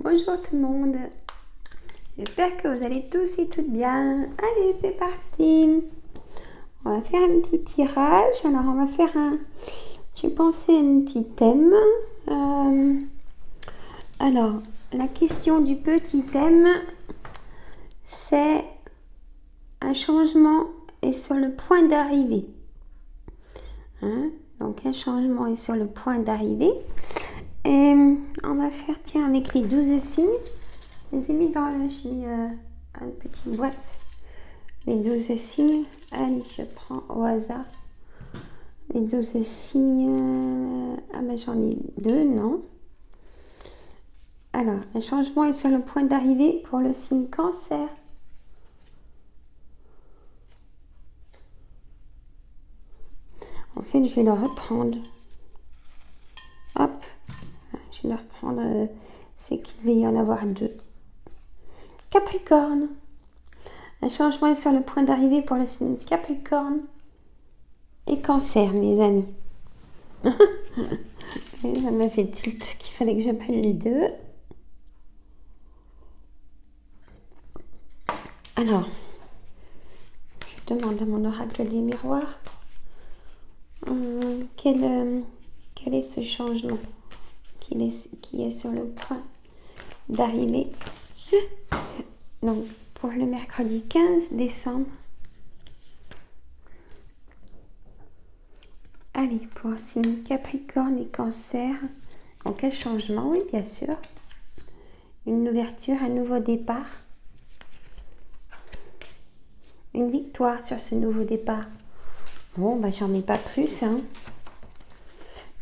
Bonjour tout le monde, j'espère que vous allez tous et toutes bien. Allez, c'est parti. On va faire un petit tirage. Alors, on va faire j'ai pensé à un petit thème. Alors, la question du petit thème, c'est un changement est sur le point d'arriver. Donc, un changement est sur le point d'arriver. Et on va faire, tiens, avec les 12 signes. Je les ai mis dans j'ai mis une petite boîte. Les 12 signes. Allez, je prends au hasard. Les 12 signes. Ah ben j'en ai 2, non. Alors, un changement est sur le point d'arriver pour le signe Cancer. En fait, je vais le reprendre. Hop. Je vais le reprendre. C'est qu'il devait y en avoir 2. Capricorne. Un changement est sur le point d'arriver pour le signe Capricorne et Cancer, mes amis. Ça m'a fait tilt qu'il fallait que j'appelle les 2. Alors, je demande à mon oracle des miroirs quel est ce changement qui est sur le point d'arriver. Donc, pour le mercredi 15 décembre. Allez, pour signe Capricorne et Cancer. Donc, quel changement? Oui, bien sûr. Une ouverture, un nouveau départ. Une victoire sur ce nouveau départ. Bon, bah, j'en ai pas plus.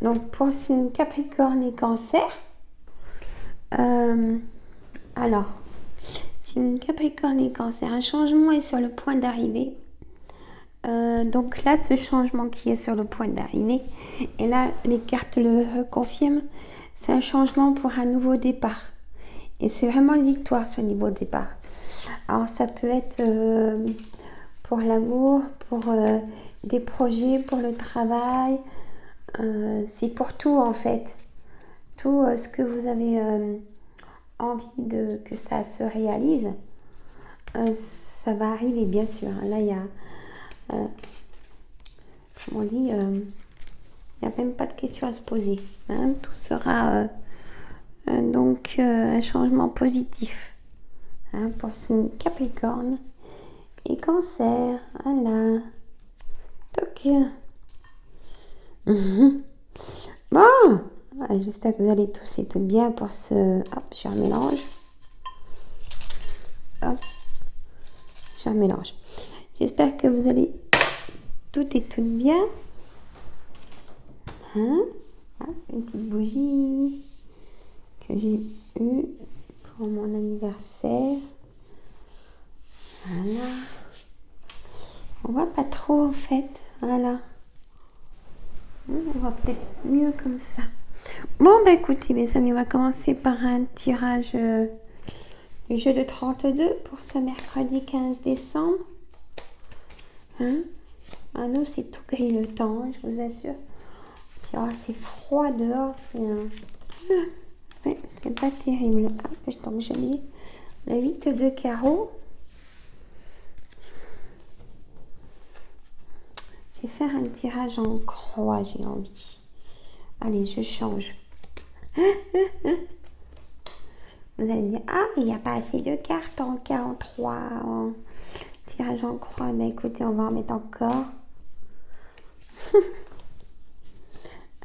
Donc, pour signe Capricorne et Cancer. Alors, signe Capricorne et Cancer, un changement est sur le point d'arriver. Donc là, ce changement qui est sur le point d'arriver, et là, les cartes le confirment, c'est un changement pour un nouveau départ. Et c'est vraiment une victoire, ce nouveau départ. Alors, ça peut être pour l'amour, pour des projets, pour le travail. C'est pour tout, en fait. Tout ce que vous avez envie que ça se réalise, ça va arriver, bien sûr. Là, il y a... comme on dit, il n'y a même pas de question à se poser. Tout sera donc un changement positif pour signe Capricorne et Cancer. Voilà. Donc, bon, j'espère que vous allez tous et toutes bien pour ce... Hop, je remélange. Hop, je remélange. J'espère que vous allez toutes et toutes bien. Une petite bougie que j'ai eue pour mon anniversaire. Voilà. On voit pas trop en fait. Voilà. On voit peut-être mieux comme ça. Bon, bah écoutez, mes amis, on va commencer par un tirage du jeu de 32 pour ce mercredi 15 décembre. Ah non, c'est tout gris le temps, je vous assure. Puis alors, c'est froid dehors, c'est pas terrible. Donc je mets le 8 de carreau. Je vais faire un tirage en croix, j'ai envie. Allez, je change. Vous allez me dire, il n'y a pas assez de cartes en 43 en tirage en croix. Mais écoutez, on va en mettre encore.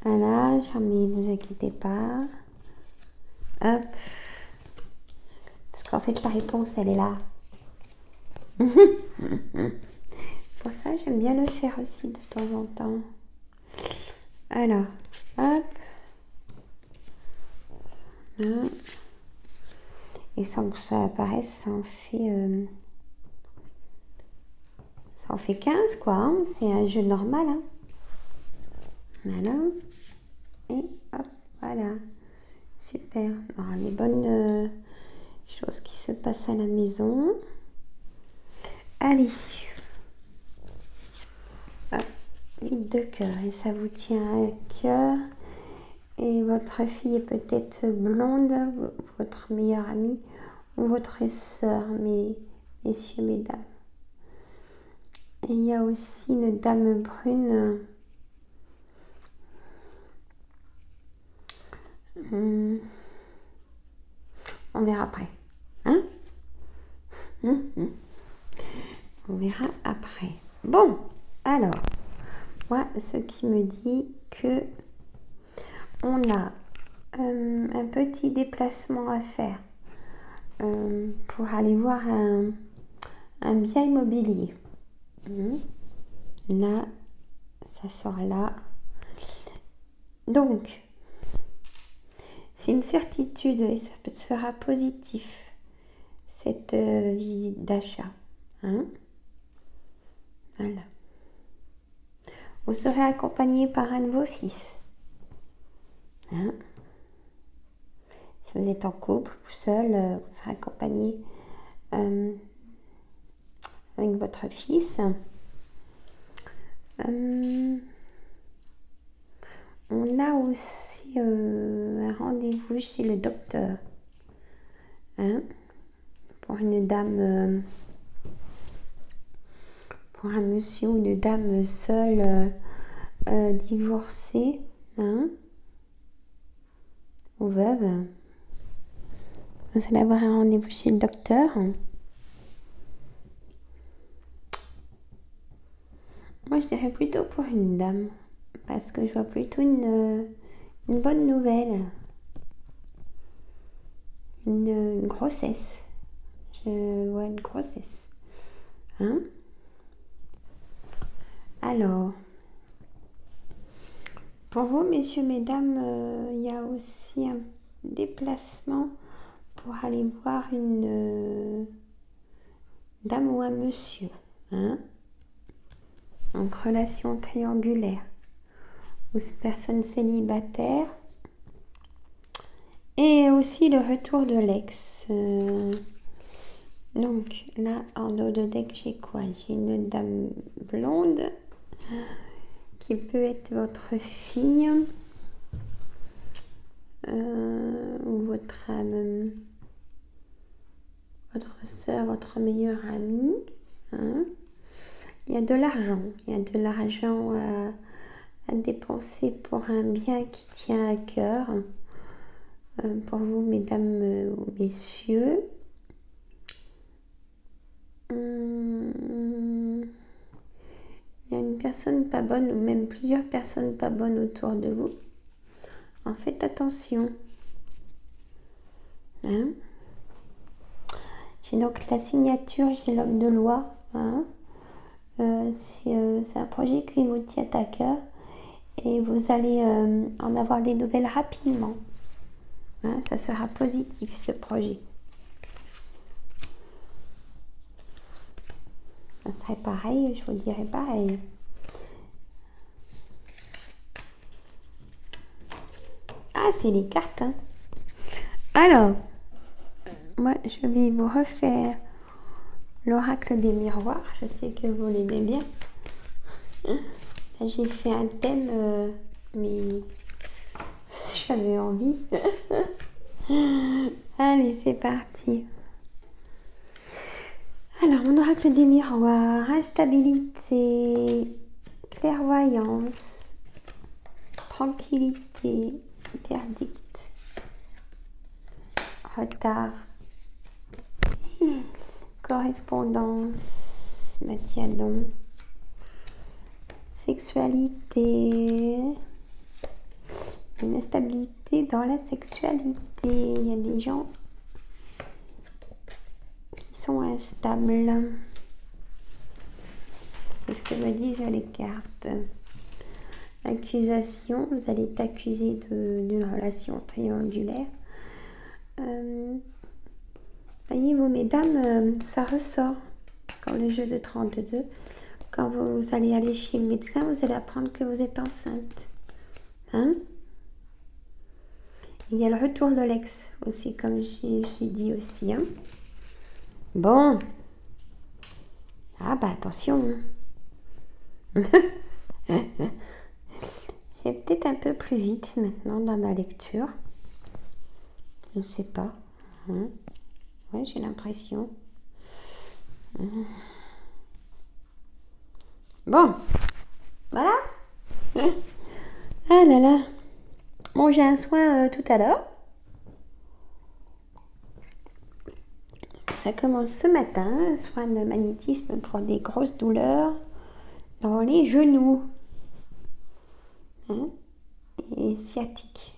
Voilà, j'en mets, vous inquiétez pas. Hop. Parce qu'en fait, la réponse, elle est là. Pour ça, j'aime bien le faire aussi de temps en temps. Alors, hop. Et sans que ça apparaisse, ça en fait 15, quoi. C'est un jeu normal. Voilà. Et hop, voilà. Super. Alors, les bonnes choses qui se passent à la maison. Allez. Hop, 8 de cœur. Et ça vous tient à cœur. Et Et votre fille est peut-être blonde, votre meilleure amie ou votre sœur, messieurs, mesdames. Et il y a aussi une dame brune. On verra après. Hein? On verra après. Bon, alors, moi, ce qui me dit que on a un petit déplacement à faire pour aller voir un bien immobilier. Là, ça sort là. Donc, c'est une certitude et ça sera positif, cette visite d'achat. Voilà. Vous serez accompagné par un de vos fils. Si vous êtes en couple ou seul, vous serez accompagné avec votre fils. On a aussi un rendez-vous chez le docteur. Pour une dame, pour un monsieur ou une dame seule, divorcée, ou veuve. Vous allez avoir un rendez-vous chez le docteur. Moi, je dirais plutôt pour une dame, parce que je vois plutôt une bonne nouvelle. Une grossesse. Je vois une grossesse. Alors, pour vous, messieurs, mesdames, il y a aussi un déplacement pour aller voir une dame ou un monsieur. Donc, relation triangulaire. Ou personne célibataire. Et aussi le retour de l'ex. Donc, là, en dos de deck, j'ai quoi? J'ai une dame blonde qui peut être votre fille ou votre soeur, votre meilleure amie. Il y a de l'argent. Il y a de l'argent à dépenser pour un bien qui tient à cœur. Pour vous, mesdames ou messieurs. Il y a une personne pas bonne ou même plusieurs personnes pas bonnes autour de vous. En faites attention. J'ai donc la signature, j'ai l'homme de loi. C'est un projet qui vous tient à cœur et vous allez en avoir des nouvelles rapidement. Ça sera positif, ce projet. Ça serait pareil, je vous dirais pareil. Ah, c'est les cartes. Alors, moi, je vais vous refaire l'oracle des miroirs. Je sais que vous l'aimez bien. Là, j'ai fait un thème, mais j'avais envie. Allez, c'est parti. Alors, mon oracle des miroirs, instabilité, clairvoyance, tranquillité, verdict, retard, correspondance, Mathiadon, sexualité, une instabilité dans la sexualité. Il y a des gens qui sont instables. Qu'est-ce que me disent les cartes? Accusation, vous allez être accusé d'une relation triangulaire. Voyez-vous, mesdames, ça ressort comme le jeu de 32. Quand vous allez aller chez le médecin, vous allez apprendre que vous êtes enceinte. Il y a le retour de l'ex aussi, comme j'ai dit aussi. Bon. Ah bah attention. C'est peut-être un peu plus vite maintenant dans ma lecture. Je ne sais pas. Ouais, j'ai l'impression. Bon, voilà. Ah là là. Bon, j'ai un soin tout à l'heure. Ça commence ce matin, un soin de magnétisme pour des grosses douleurs dans les genoux et sciatiques.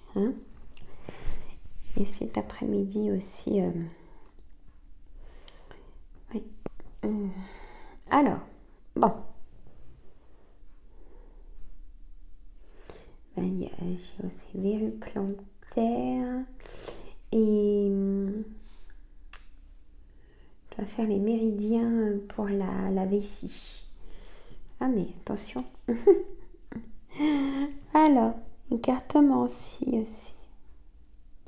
Et cet après-midi aussi. Oui. Alors, bon. J'ai aussi verrue plantaire et je dois faire les méridiens pour la vessie. Ah mais attention. Alors, écartement aussi.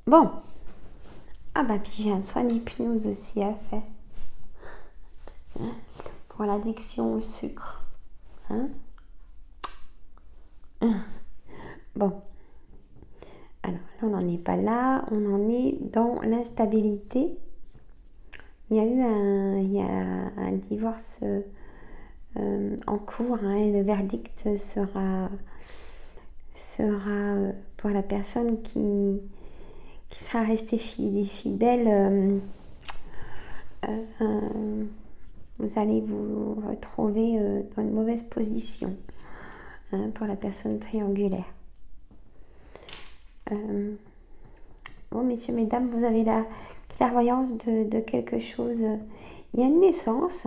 Bon. Ah bah puis j'ai un soin d'hypnose aussi à faire. Pour l'addiction au sucre. Bon. Alors là, on n'en est pas là. On en est dans l'instabilité. Il y a eu un divorce en cours et le verdict sera pour la personne qui sera restée fidèle. Vous allez vous retrouver dans une mauvaise position pour la personne triangulaire. Bon, messieurs, mesdames, vous avez la clairvoyance de quelque chose. Il y a une naissance,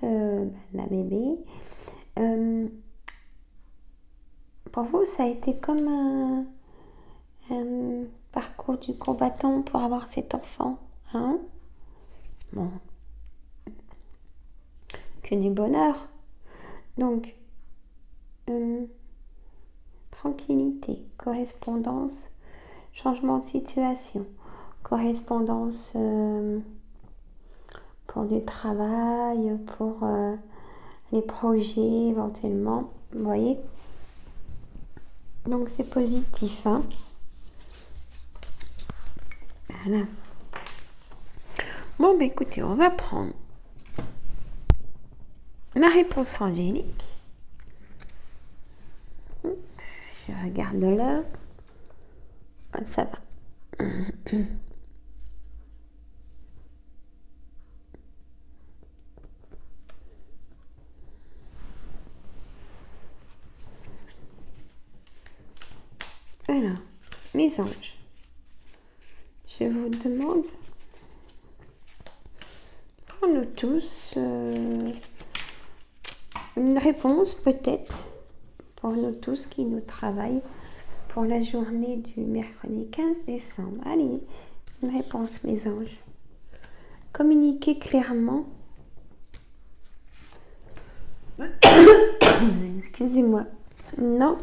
d'un bébé. Pour vous, ça a été comme un parcours du combattant pour avoir cet enfant. Bon. Que du bonheur. Donc, tranquillité, correspondance, changement de situation, correspondance pour du travail, pour les projets éventuellement, vous voyez. Donc c'est positif. Voilà. Bon, écoutez, on va prendre la réponse angélique. Je regarde l'heure. Ça va. Alors, mes anges, je vous demande pour nous tous une réponse peut-être pour nous tous qui nous travaillent pour la journée du mercredi 15 décembre. Allez, une réponse, mes anges. Communiquez clairement. Excusez-moi. Non.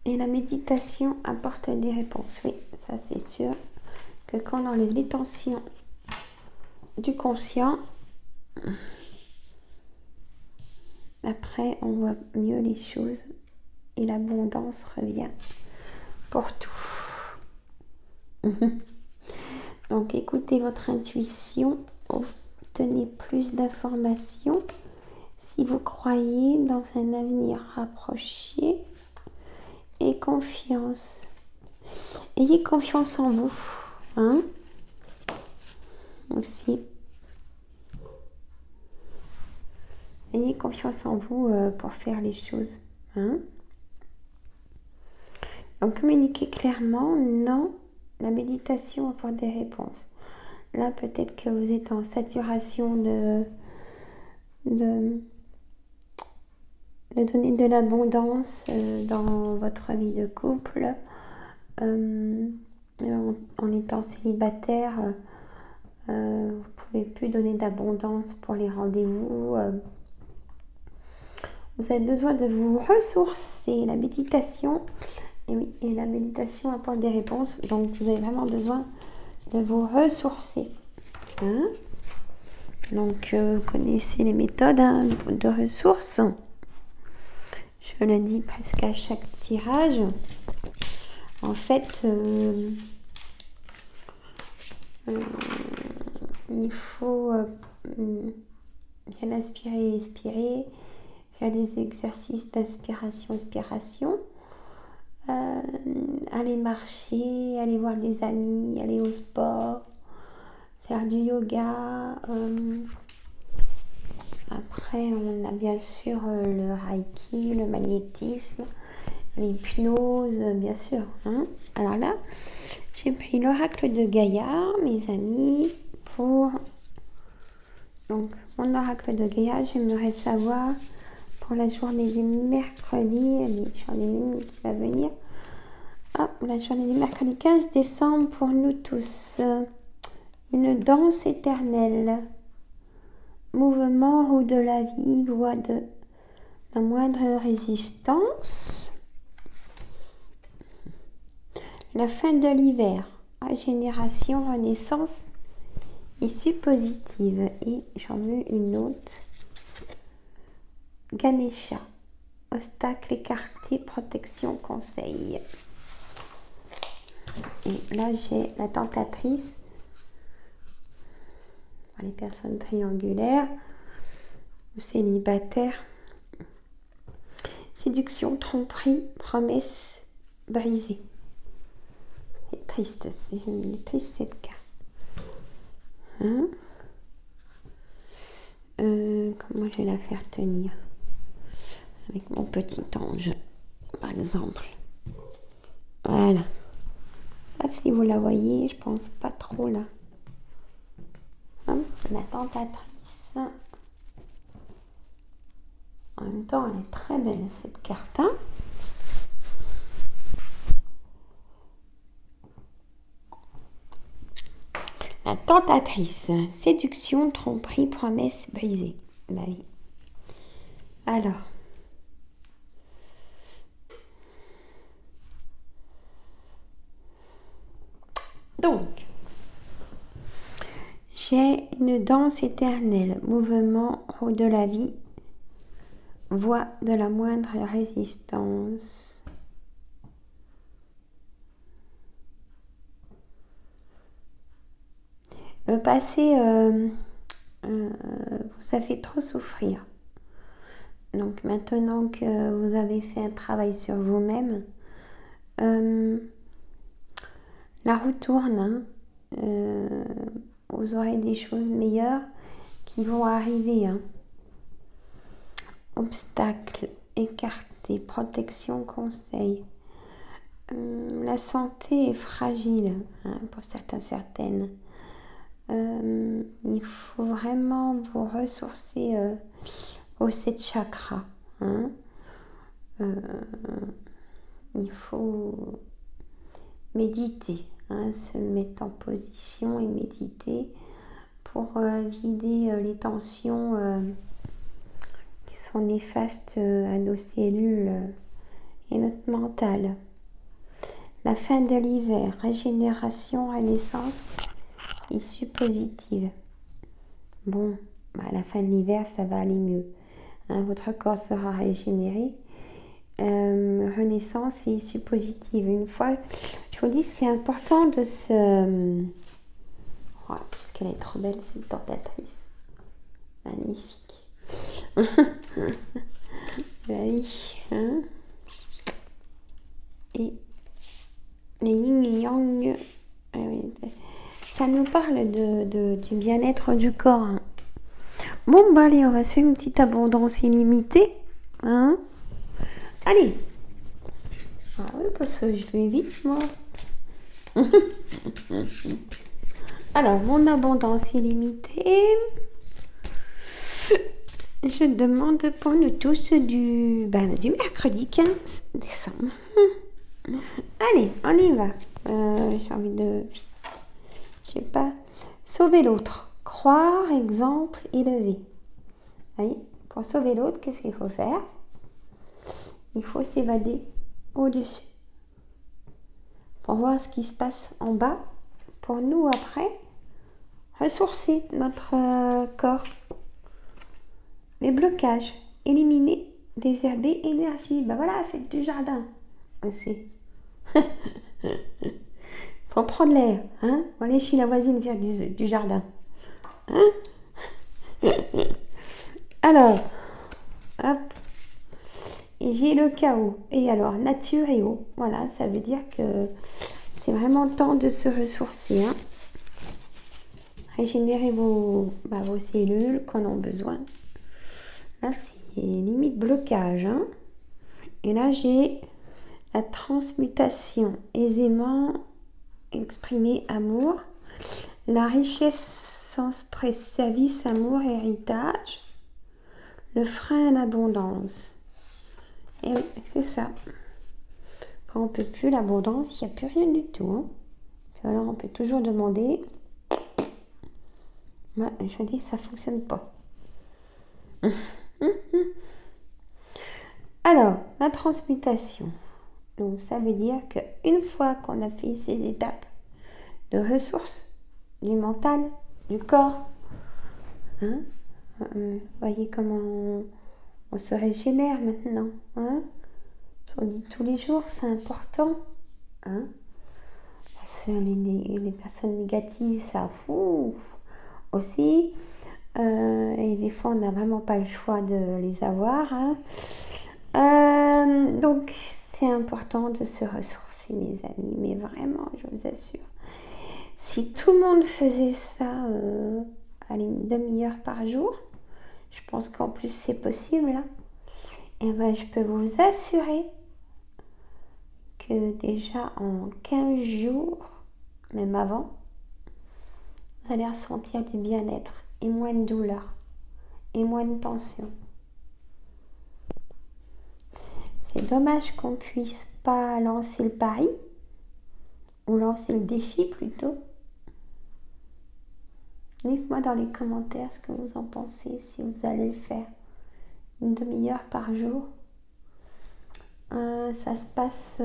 Et la méditation apporte des réponses. Oui, ça c'est sûr que quand on enlève les tensions du conscient, après on voit mieux les choses et l'abondance revient pour tout. Donc écoutez votre intuition, obtenez plus d'informations si vous croyez dans un avenir rapproché. Et confiance. Ayez confiance en vous. Aussi. Ayez confiance en vous pour faire les choses. Donc communiquez clairement. Non, la méditation apporte des réponses. Là, peut-être que vous êtes en saturation de donner de l'abondance dans votre vie de couple. En étant célibataire, vous ne pouvez plus donner d'abondance pour les rendez-vous. Vous avez besoin de vous ressourcer. La méditation, et la méditation apporte des réponses. Donc, vous avez vraiment besoin de vous ressourcer. Donc, vous connaissez les méthodes hein, de ressources. Je le dis presque à chaque tirage. En fait, il faut bien inspirer, expirer, faire des exercices d'inspiration, expiration, aller marcher, aller voir des amis, aller au sport, faire du yoga. Après, on a bien sûr le reiki, le magnétisme, l'hypnose, bien sûr. Hein. Alors là, j'ai pris l'oracle de Gaïa, mes amis, pour... Donc, mon oracle de Gaïa, j'aimerais savoir pour la journée du mercredi, j'en ai une qui va venir. La journée du mercredi 15 décembre pour nous tous. Une danse éternelle. Mouvement roue de la vie, voie de la moindre résistance. La fin de l'hiver. Régénération, renaissance, issue positive. Et j'en veux une autre. Ganesha. Obstacle écarté, protection, conseil. Et là, j'ai la tentatrice. Pour les personnes triangulaires ou célibataires. Séduction, tromperie, promesse brisée. C'est triste, c'est triste cette carte. Hein? Comment je vais la faire tenir? Avec mon petit ange, par exemple. Voilà. Là, si vous la voyez, je pense pas trop là. Hein? La tentatrice. En même temps, elle est très belle cette carte. Hein? La tentatrice. Séduction, tromperie, promesse brisée. Bah oui. Alors. Donc. J'ai une danse éternelle. Mouvement roue de la vie. Voie de la moindre résistance. Le passé vous a fait trop souffrir. Donc maintenant que vous avez fait un travail sur vous-même, la roue tourne. Vous aurez des choses meilleures qui vont arriver. Hein. Obstacles, écartés, protection, conseil. La santé est fragile hein, pour certaines. Il faut vraiment vous ressourcer aux 7 chakras. Hein. Il faut méditer, hein, se mettre en position et méditer pour vider les tensions qui sont néfastes à nos cellules et notre mental. La fin de l'hiver, régénération, renaissance, issue positive. Bon, à la fin de l'hiver, ça va aller mieux. Hein, votre corps sera régénéré. Renaissance et issue positive. Une fois, je vous dis, c'est important de se... parce qu'elle est trop belle, cette tentatrice. Magnifique. Oui. Hein. Et les yin et yang... Ça nous parle du bien-être du corps. Hein. Bon, bah allez, on va faire une petite abondance illimitée. Hein. Allez. Ah oui, parce que je vais vite, moi. Alors, mon abondance illimitée. Je demande pour nous tous du mercredi 15 décembre. Allez, on y va. J'ai envie de... Je sais pas. Sauver l'autre. Croire, exemple, élever. Allez, pour sauver l'autre, qu'est-ce qu'il faut faire? Il faut s'évader au-dessus. Pour voir ce qui se passe en bas. Pour nous, après, ressourcer notre corps. Les blocages, éliminer, désherber, énergie. Ben voilà, faites du jardin aussi. Faut prendre l'air, hein. On va aller chez la voisine faire du jardin. Hein. Alors, hop. Et j'ai le chaos. Et alors, nature et eau. Voilà, ça veut dire que c'est vraiment le temps de se ressourcer. Hein. Régénérer vos cellules qu'on a besoin. Là, c'est limite blocage. Hein. Et là, j'ai la transmutation. Aisément exprimer amour. La richesse sans stress. Service, amour, héritage. Le frein à l'abondance. Et c'est ça. Quand on ne peut plus l'abondance, il n'y a plus rien du tout. Hein. Alors on peut toujours demander. Ouais, je dis ça ne fonctionne pas. Alors, la transmutation. Donc ça veut dire qu'une fois qu'on a fait ces étapes de ressources, du mental, du corps, hein, voyez comment on se régénère maintenant. Hein. On dit tous les jours, c'est important. Hein. Parce que les personnes négatives, ça fout aussi. Et des fois, on n'a vraiment pas le choix de les avoir. Hein. Donc, c'est important de se ressourcer, mes amis. Mais vraiment, je vous assure. Si tout le monde faisait ça, une demi-heure par jour, je pense qu'en plus, c'est possible. Hein. Et ben, je peux vous assurer que déjà en 15 jours, même avant, vous allez ressentir du bien-être et moins de douleur et moins de tension. C'est dommage qu'on ne puisse pas lancer le pari ou lancer le défi plutôt. Dites-moi dans les commentaires ce que vous en pensez, si vous allez le faire une demi-heure par jour. Ça se passe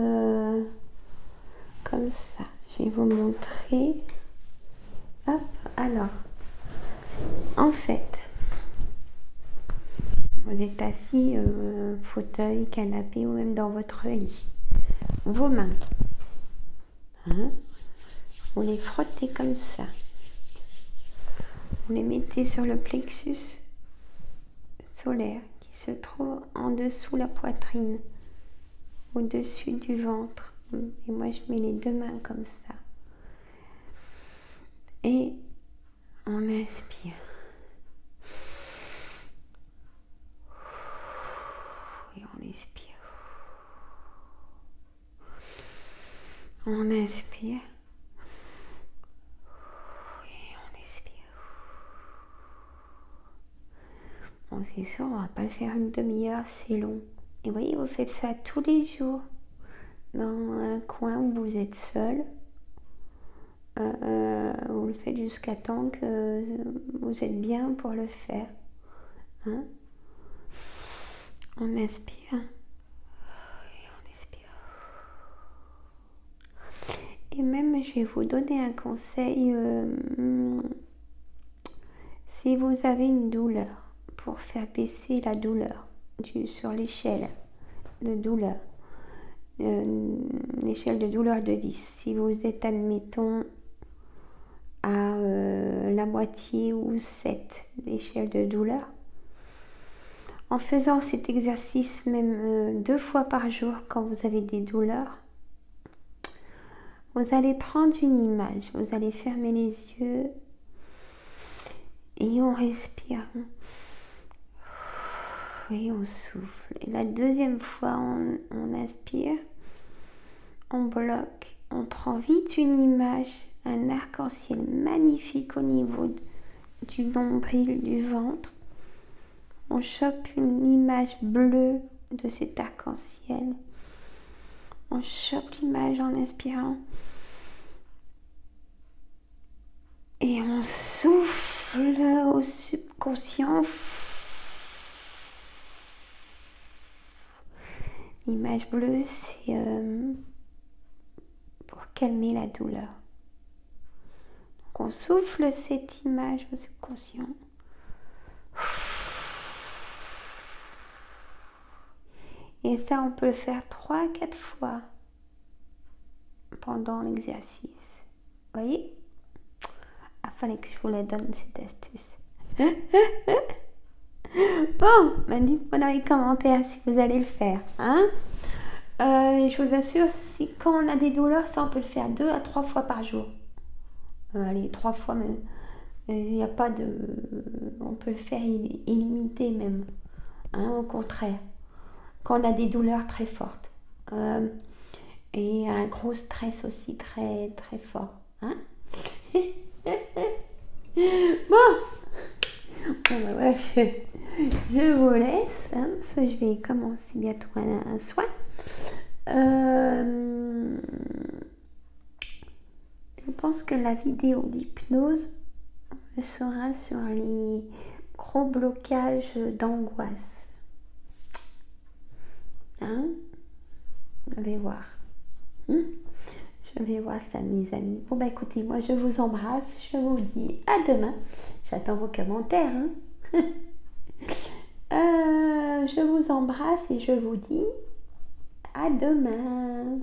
comme ça. Je vais vous montrer. Hop, alors, en fait, vous êtes assis, fauteuil, canapé ou même dans votre lit. Vos mains, hein, vous les frottez comme ça. Vous les mettez sur le plexus solaire qui se trouve en dessous la poitrine, au-dessus du ventre. Et moi, je mets les deux mains comme ça. Et on inspire. Et on expire. On inspire. Et on expire. Bon, c'est sûr, on va pas le faire une demi-heure, c'est long. Et vous voyez, vous faites ça tous les jours. Dans un coin où vous êtes seul. Vous le faites jusqu'à temps que vous êtes bien pour le faire. Hein? On inspire. Et on expire. Et même, je vais vous donner un conseil. Si vous avez une douleur, pour faire baisser la douleur sur l'échelle de douleur, l'échelle de douleur de 10. Si vous êtes, admettons, à la moitié ou 7 d'échelle de douleur, en faisant cet exercice même 2 fois par jour quand vous avez des douleurs, vous allez prendre une image, vous allez fermer les yeux et on respire. Et on souffle. Et la deuxième fois, on inspire, on bloque, on prend vite une image, un arc-en-ciel magnifique au niveau du nombril, du ventre. On chope une image bleue de cet arc-en-ciel. On chope l'image en inspirant. Et on souffle au subconscient. L'image bleue, c'est pour calmer la douleur. qu'on souffle cette image au subconscient. Et ça, on peut le faire 3-4 fois pendant l'exercice. Vous voyez? Il fallait que je vous la donne, cette astuce. Bon, dites-moi dans les commentaires si vous allez le faire. Hein? Je vous assure, si quand on a des douleurs, ça, on peut le faire 2 à 3 fois par jour. Allez, 3 fois, mais il n'y a pas de... On peut le faire illimité même. Hein, au contraire. Quand on a des douleurs très fortes. Et un gros stress aussi très très fort. Hein? Bon, ouais, je vous laisse, hein, parce que je vais commencer bientôt un soin. Je pense que la vidéo d'hypnose sera sur les gros blocages d'angoisse. Hein? Je vais voir. Je vais voir ça, mes amis. Bon, bah écoutez, moi je vous embrasse. Je vous dis à demain. J'attends vos commentaires. Hein. Je vous embrasse et je vous dis à demain.